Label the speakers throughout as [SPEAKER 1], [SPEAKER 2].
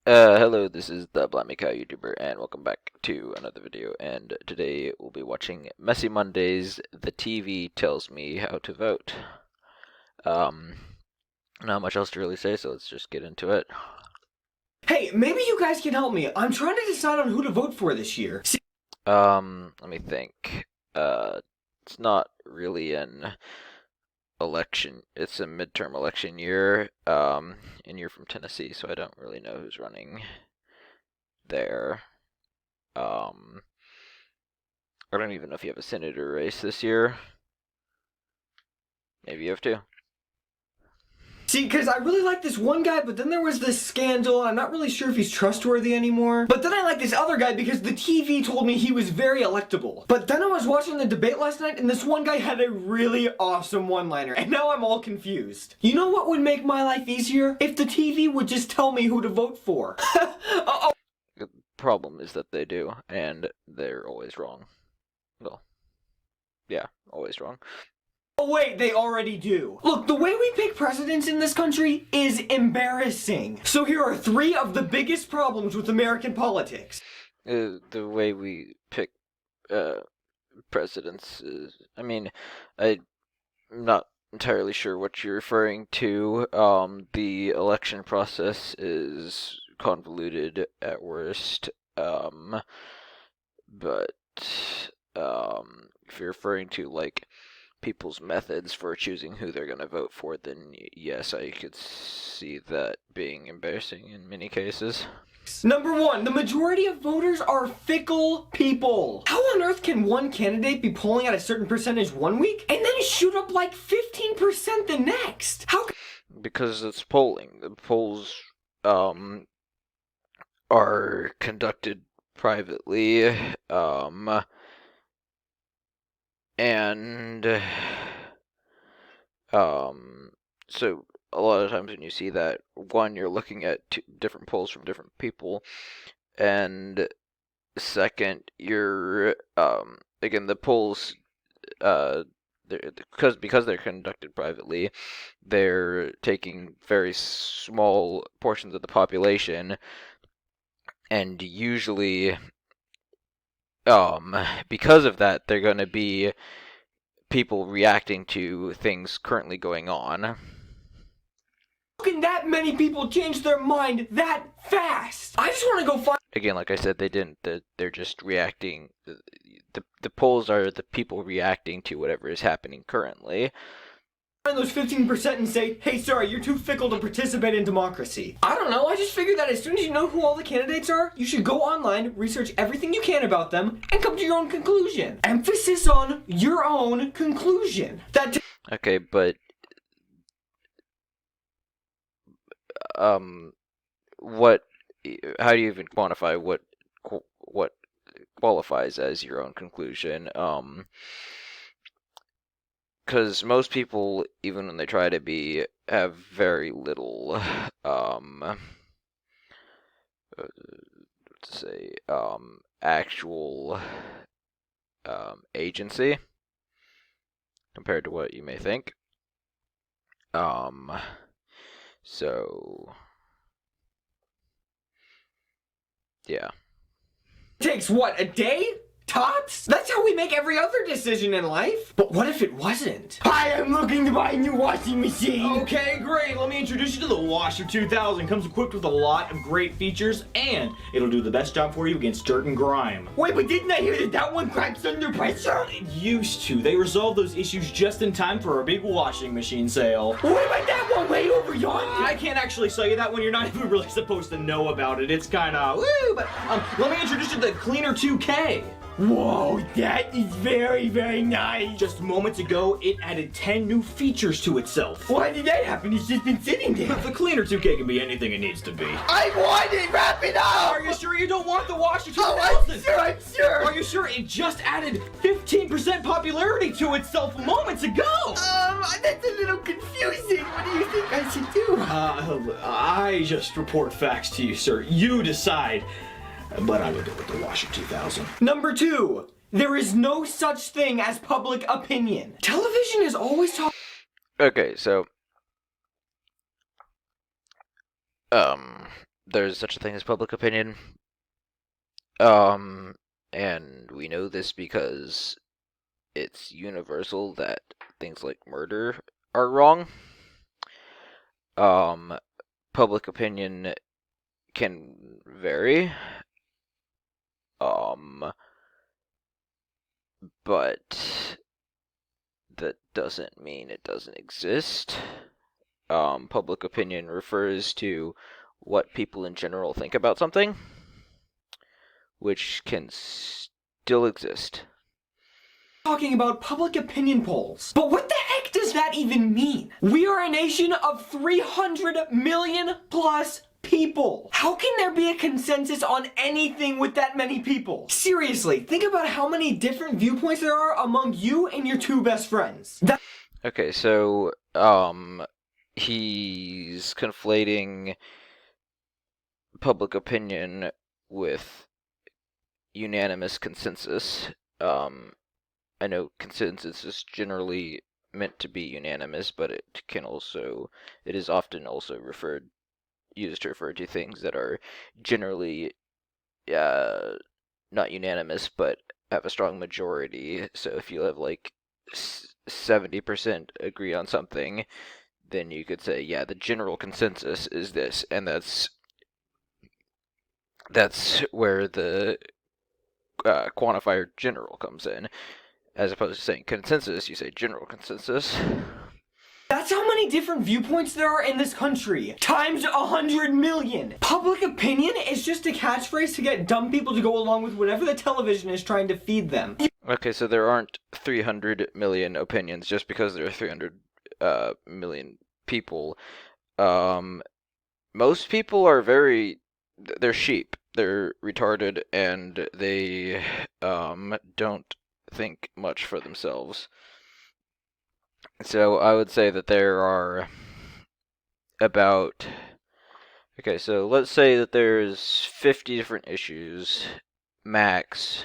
[SPEAKER 1] Hello, this is the Blimey Cow YouTuber, and welcome back to another video, and today we'll be watching Messy Mondays, The TV Tells Me How to Vote. Not much else to really say, so let's just get into it.
[SPEAKER 2] Hey, maybe you guys can help me. I'm trying to decide on who to vote for this year.
[SPEAKER 1] Let me think. It's not really an election, it's a midterm election year, and you're from Tennessee, so I don't really know who's running there. I don't even know if you have a senator race this year. Maybe you have to.
[SPEAKER 2] See, because I really like this one guy, but then there was this scandal. I'm not really sure if he's trustworthy anymore. But then I like this other guy because the TV told me he was very electable. But then I was watching the debate last night, and this one guy had a really awesome one-liner, and now I'm all confused. You know what would make my life easier? If the TV would just tell me who to vote for. Uh-oh.
[SPEAKER 1] The problem is that they do, and they're always wrong. Well, yeah, always wrong.
[SPEAKER 2] Oh wait, they already do. Look, the way we pick presidents in this country is embarrassing. So here are 3 of the biggest problems with American politics.
[SPEAKER 1] The way we pick presidents is, I'm not entirely sure what you're referring to. The election process is convoluted at worst. But if you're referring to, like, people's methods for choosing who they're going to vote for, then yes, I could see that being embarrassing in many cases.
[SPEAKER 2] Number 1, the majority of voters are fickle people. How on earth can one candidate be polling at a certain percentage one week and then shoot up like 15% the next? How?
[SPEAKER 1] Because it's polling. The polls are conducted privately, and so a lot of times when you see that, one, you're looking at 2 different polls from different people, and second, you're again, the polls because they're conducted privately, they're taking very small portions of the population, and usually because of that, they're going to be people reacting to things currently going on.
[SPEAKER 2] How can that many people change their mind that fast? I just want to go find.
[SPEAKER 1] Again, like I said, they didn't. They're just reacting. The polls are the people reacting to whatever is happening currently.
[SPEAKER 2] Those 15% and say, hey, sorry, you're too fickle to participate in democracy. I don't know, I just figured that as soon as you know who all the candidates are, you should go online, research everything you can about them, and come to your own conclusion. Emphasis on your own conclusion.
[SPEAKER 1] Okay, but what? How do you even quantify what qualifies as your own conclusion? Because most people, even when they try to be, have very little, actual, agency compared to what you may think. So, yeah.
[SPEAKER 2] Takes what, a day? Tops? That's how we make every other decision in life. But what if it wasn't? Hi, I'm looking to buy a new washing machine.
[SPEAKER 3] Okay, great. Let me introduce you to the Washer 2000. Comes equipped with a lot of great features, and it'll do the best job for you against dirt and grime.
[SPEAKER 2] Wait, but didn't I hear that that one cracks under pressure?
[SPEAKER 3] It used to. They resolved those issues just in time for our big washing machine sale.
[SPEAKER 2] What about that one way over yonder?
[SPEAKER 3] I can't actually sell you that one. You're not even really supposed to know about it. It's kind of woo, but let me introduce you to the Cleaner 2K.
[SPEAKER 2] Whoa, that is very, very nice.
[SPEAKER 3] Just moments ago, it added 10 new features to itself.
[SPEAKER 2] Why did that happen? It's just been sitting there.
[SPEAKER 3] The Cleaner 2K can be anything it needs to be.
[SPEAKER 2] I want it! Wrap it up!
[SPEAKER 3] Are you sure you don't want the Washer 2000?
[SPEAKER 2] Oh, I'm sure!
[SPEAKER 3] Are you sure? It just added 15% popularity to itself moments ago!
[SPEAKER 2] That's a little confusing. What do you think I should do?
[SPEAKER 3] I just report facts to you, sir. You decide. But I would go with the Washer 2000.
[SPEAKER 2] Number 2. There is no such thing as public opinion. Television is always talking.
[SPEAKER 1] Okay, so there's such a thing as public opinion. And we know this because it's universal that things like murder are wrong. Public opinion can vary. But that doesn't mean it doesn't exist. Public opinion refers to what people in general think about something, which can still exist.
[SPEAKER 2] Talking about public opinion polls. But what the heck does that even mean? We are a nation of 300 million plus people. How can there be a consensus on anything with that many people? Seriously, think about how many different viewpoints there are among you and your two best friends.
[SPEAKER 1] Okay, so, he's conflating public opinion with unanimous consensus. I know consensus is generally meant to be unanimous, but it is often also used to refer to things that are generally not unanimous, but have a strong majority. So if you have like 70% agree on something, then you could say, yeah, the general consensus is this, and that's where the quantifier general comes in. As opposed to saying consensus, you say general consensus.
[SPEAKER 2] That's how many different viewpoints there are in this country. Times 100 million. Public opinion is just a catchphrase to get dumb people to go along with whatever the television is trying to feed them.
[SPEAKER 1] Okay, so there aren't 300 million opinions just because there are 300 million people. Most people are they're sheep. They're retarded, and they don't think much for themselves. So I would say that there are about... Okay, so let's say that there's 50 different issues, max.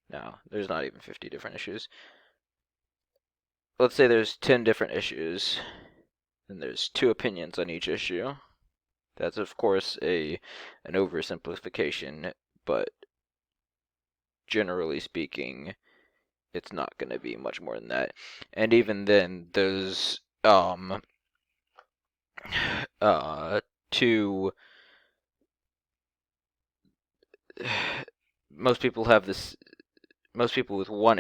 [SPEAKER 1] No, there's not even 50 different issues. Let's say there's 10 different issues, and there's 2 opinions on each issue. That's, of course, an oversimplification, but generally speaking, it's not going to be much more than that. And even then, those two, most people with one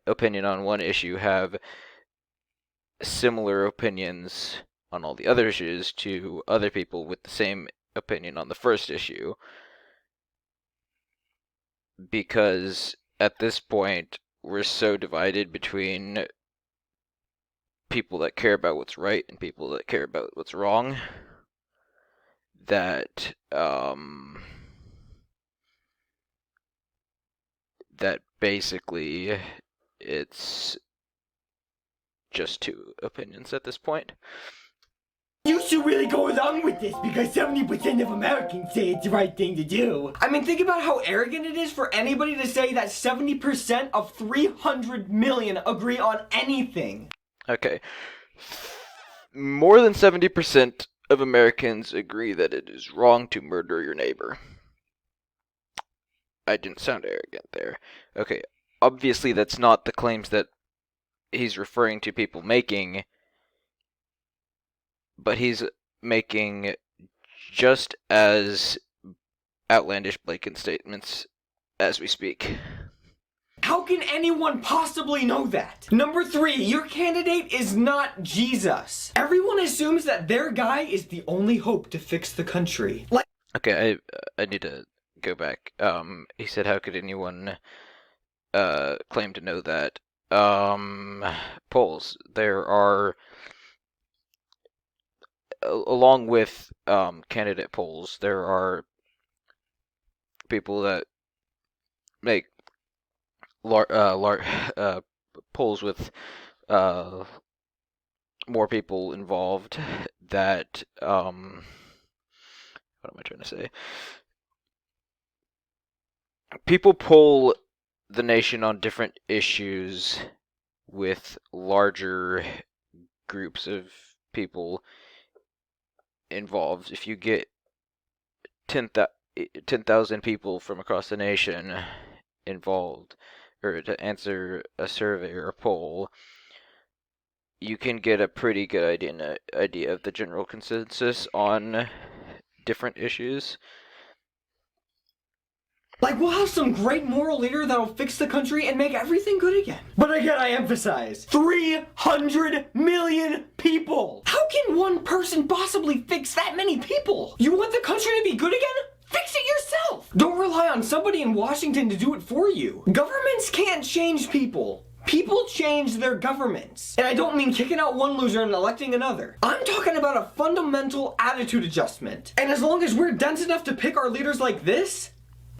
[SPEAKER 1] opinion on one issue have similar opinions on all the other issues to other people with the same opinion on the first issue. Because at this point, we're so divided between people that care about what's right and people that care about what's wrong that basically it's just 2 opinions at this point.
[SPEAKER 2] You should really go along with this because 70% of Americans say it's the right thing to do. I mean, think about how arrogant it is for anybody to say that 70% of 300 million agree on anything.
[SPEAKER 1] Okay. More than 70% of Americans agree that it is wrong to murder your neighbor. I didn't sound arrogant there. Okay, obviously that's not the claims that he's referring to people making, but he's making just as outlandish, blatant statements as we speak.
[SPEAKER 2] How can anyone possibly know that? Number 3, your candidate is not Jesus. Everyone assumes that their guy is the only hope to fix the country.
[SPEAKER 1] Okay, I need to go back. He said, how could anyone claim to know that? Polls. There are, along with candidate polls, there are people that make polls with more people involved that what am I trying to say? People poll the nation on different issues with larger groups of people involved. If you get 10,000 people from across the nation involved, or to answer a survey or a poll, you can get a pretty good idea of the general consensus on different issues.
[SPEAKER 2] Like, we'll have some great moral leader that'll fix the country and make everything good again. But again, I emphasize, 300 million people! How can one person possibly fix that many people? You want the country to be good again? Fix it yourself! Don't rely on somebody in Washington to do it for you. Governments can't change people. People change their governments. And I don't mean kicking out one loser and electing another. I'm talking about a fundamental attitude adjustment. And as long as we're dense enough to pick our leaders like this,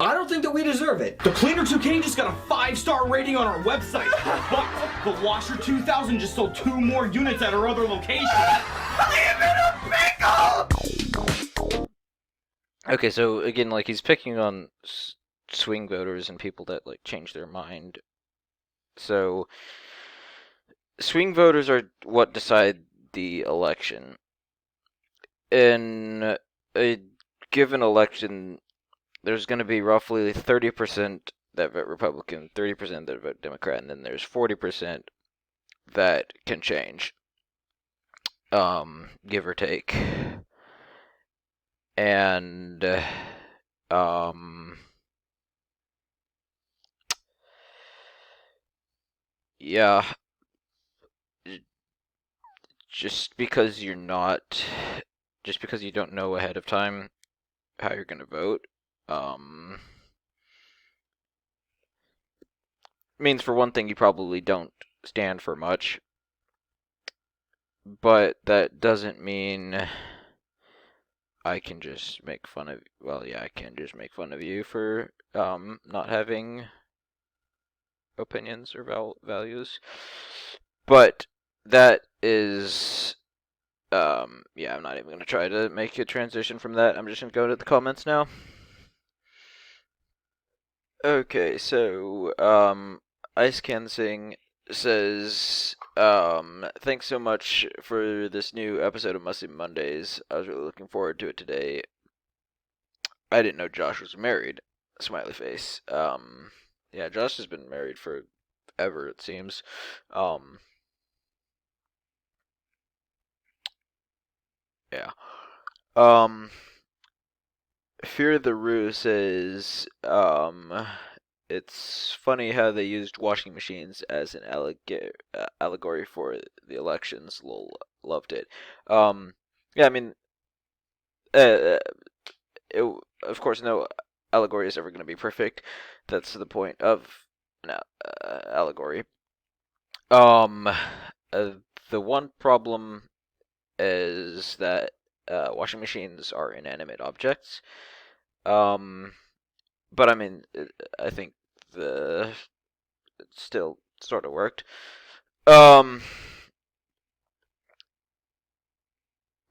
[SPEAKER 2] I don't think that we deserve it.
[SPEAKER 3] The Cleaner 2K just got a 5-star rating on our website, but the Washer 2000 just sold 2 more units at our other location.
[SPEAKER 2] I am in a pickle!
[SPEAKER 1] Okay, so again, like, he's picking on swing voters and people that, like, change their mind. So, swing voters are what decide the election. In a given election, there's going to be roughly 30% that vote Republican, 30% that vote Democrat, and then there's 40% that can change, give or take. And, yeah, just because you don't know ahead of time how you're going to vote, means for one thing you probably don't stand for much, but that doesn't mean I can just make fun of. Well, yeah, I can just make fun of you for not having opinions or values, but that is yeah, I'm not even gonna try to make a transition from that. I'm just gonna go to the comments now. Okay, so Ice Can Sing says, thanks so much for this new episode of Musty Mondays. I was really looking forward to it today. I didn't know Josh was married. Smiley face. Yeah, Josh has been married for ever, it seems. Yeah. Fear the Rue says, it's funny how they used washing machines as an allegory for the elections. Lol, loved it. Yeah, I mean, of course, no allegory is ever going to be perfect. That's the point of an allegory. The one problem is that washing machines are inanimate objects. But I mean, I think it still sort of worked.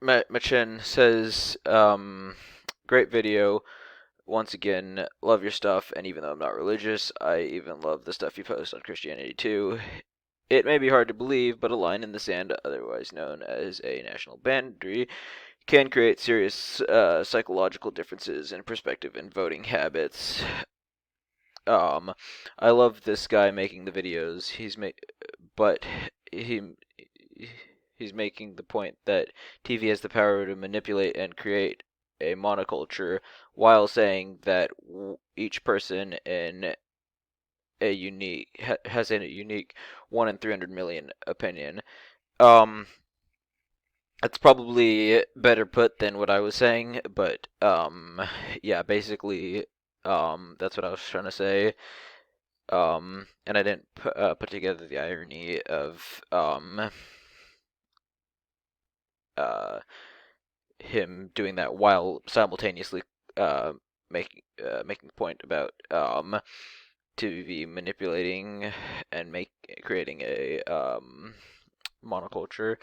[SPEAKER 1] Machin says, great video. Once again, love your stuff, and even though I'm not religious, I even love the stuff you post on Christianity too. It may be hard to believe, but a line in the sand, otherwise known as a national boundary, can create serious psychological differences in perspective and voting habits. I love this guy making the videos. He's making the point that TV has the power to manipulate and create a monoculture, while saying that each person in has a unique 1 in 300 million opinion. It's probably better put than what I was saying, but yeah, basically, that's what I was trying to say. And I didn't put together the irony of him doing that while simultaneously making the point about TV manipulating and creating a monoculture.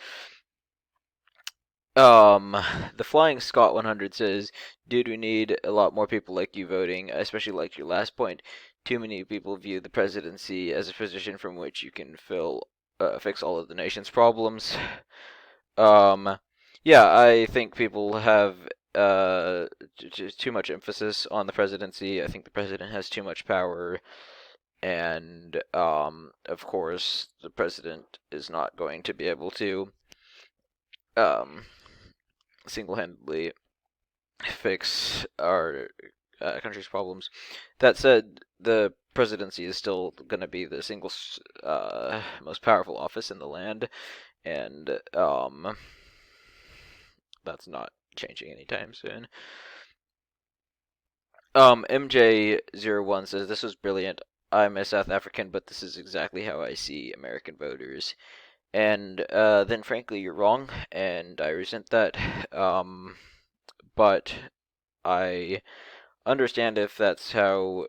[SPEAKER 1] The Flying Scott 100 says, dude, we need a lot more people like you voting, especially like your last point. Too many people view the presidency as a position from which you can fix all of the nation's problems. Yeah, I think people have too much emphasis on the presidency. I think the president has too much power, and of course, the president is not going to be able to single-handedly fix our country's problems. That said, the presidency is still going to be the single most powerful office in the land, and that's not changing anytime soon. MJ01 says, "This was brilliant. I'm a South African, but this is exactly how I see American voters." And then, frankly, you're wrong, and I resent that. But I understand if that's how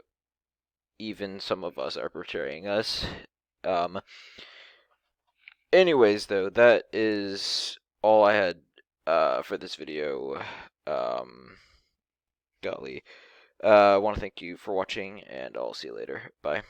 [SPEAKER 1] even some of us are portraying us. Anyways, though, that is all I had for this video. Golly. I want to thank you for watching, and I'll see you later. Bye.